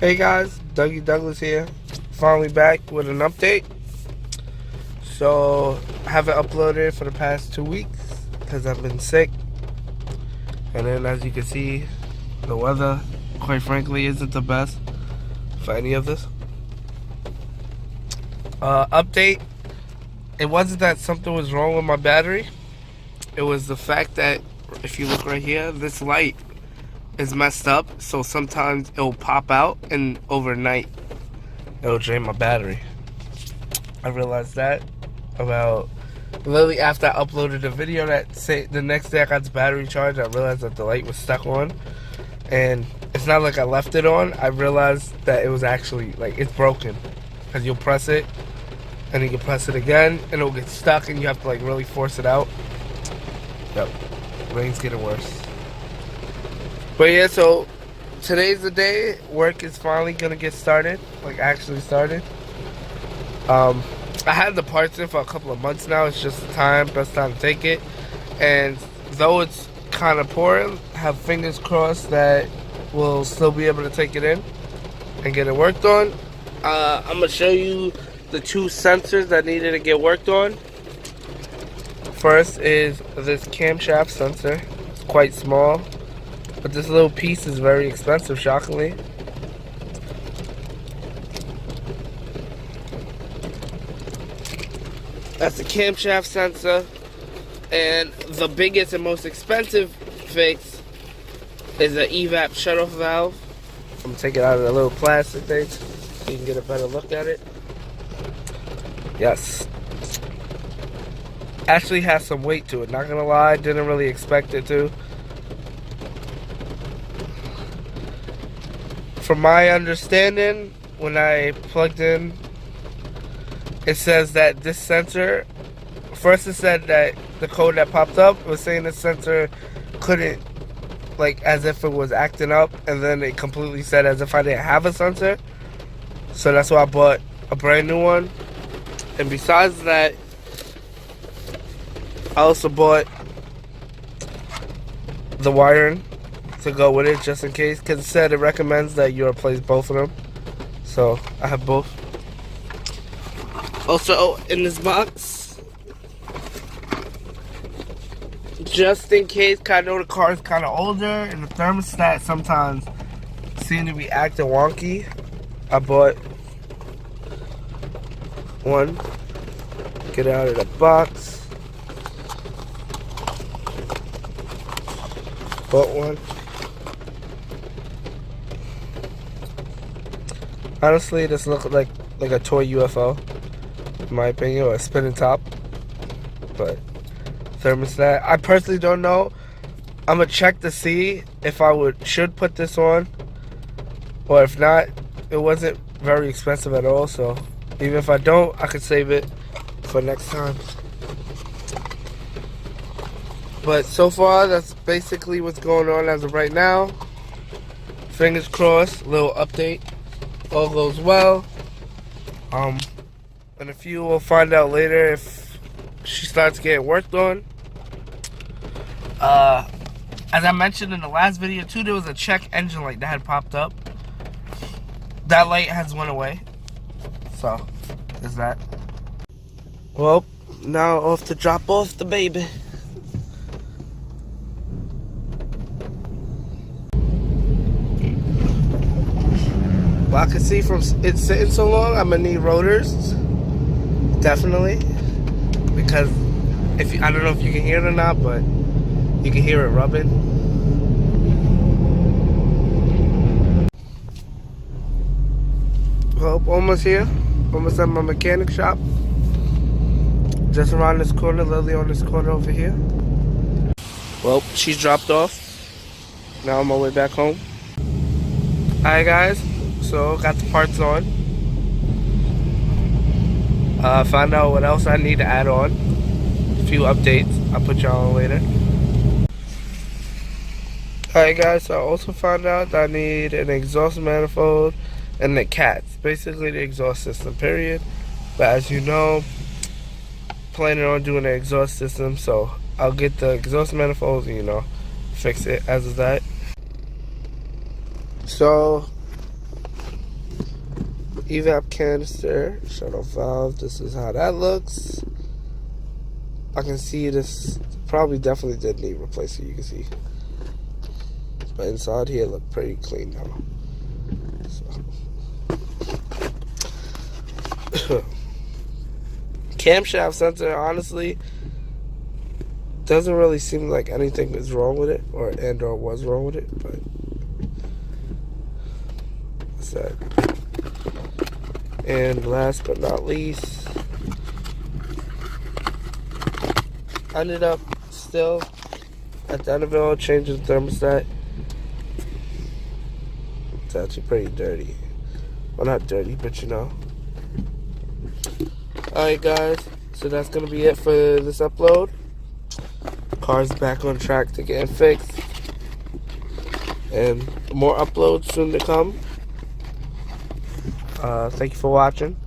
Hey guys, Dougie Douglas here. Finally back with an update. So, I haven't uploaded for the past 2 weeks because I've been sick. And then as you can see, the weather, quite frankly, isn't the best for any of this. Update. It wasn't that something was wrong with my battery. It was the fact that, if you look right here, this light is messed up, so sometimes it'll pop out and overnight it'll drain my battery. I realized that about literally after I uploaded a video that say the next day I got the battery charged. I realized that the light was stuck on, and it's not like I left it on. I realized that it was actually like it's broken, because you'll press it and you can press it again and it'll get stuck and you have to like really force it out. Yep, rain's getting worse. But yeah, so today's the day. Work is finally gonna get started, like actually started. I had the parts in for a couple of months now. It's just the best time to take it. And though it's kind of pouring, have fingers crossed that we'll still be able to take it in and get it worked on. I'm gonna show you the two sensors that needed to get worked on. First is this camshaft sensor. It's quite small, but this little piece is very expensive, shockingly. That's the camshaft sensor. And the biggest and most expensive fix is the evap shutoff valve. I'm gonna take it out of the little plastic thing so you can get a better look at it. Yes. Actually has some weight to it, not gonna lie, didn't really expect it to. From my understanding, when I plugged in, it says that this sensor, first it said that the code that popped up was saying this sensor couldn't, like as if it was acting up, and then it completely said as if I didn't have a sensor. So that's why I bought a brand new one. And besides that, I also bought the wiring to go with it, just in case, because it said it recommends that you replace both of them. So I have both. Also in this box, just in case, cause I know the car is kind of older and the thermostat sometimes seem to be acting wonky, I bought one. Get out of the box. Bought one. Honestly, this looks like a toy UFO, in my opinion, or a spinning top. But thermostat, I personally don't know. I'm gonna check to see if I should put this on, or if not. It wasn't very expensive at all, so even if I don't, I could save it for next time. But so far, that's basically what's going on as of right now. Fingers crossed, little update. All goes well. And a few will find out later if she starts getting worked on. As I mentioned in the last video too, there was a check engine light that had popped up. That light has went away. So, there's that. Well, now off to drop off the baby. Well, I can see from it sitting so long, I'm gonna need rotors, definitely, because I don't know if you can hear it or not, but you can hear it rubbing. Well, almost here, almost at my mechanic shop, just around this corner, literally on this corner over here. Well, she's dropped off. Now I'm on my way back home. Alright guys. So, got the parts on. Found out what else I need to add on. A few updates. I'll put y'all on later. Alright guys, so I also found out that I need an exhaust manifold and the cats. Basically the exhaust system, period. But as you know, planning on doing an exhaust system, so I'll get the exhaust manifolds and, you know, fix it as of that. So evap canister, shut off valve. This is how that looks. I can see this probably definitely did need replacing, you can see. But inside here look pretty clean now. So. Camshaft sensor, honestly, doesn't really seem like anything is wrong with it, or was wrong with it, but what's that? And last but not least, I ended up still at the end of it all changing the thermostat. It's actually pretty dirty. Well, not dirty, but you know. Alright guys, so that's going to be it for this upload. Car's back on track to getting fixed. And more uploads soon to come. Thank you for watching.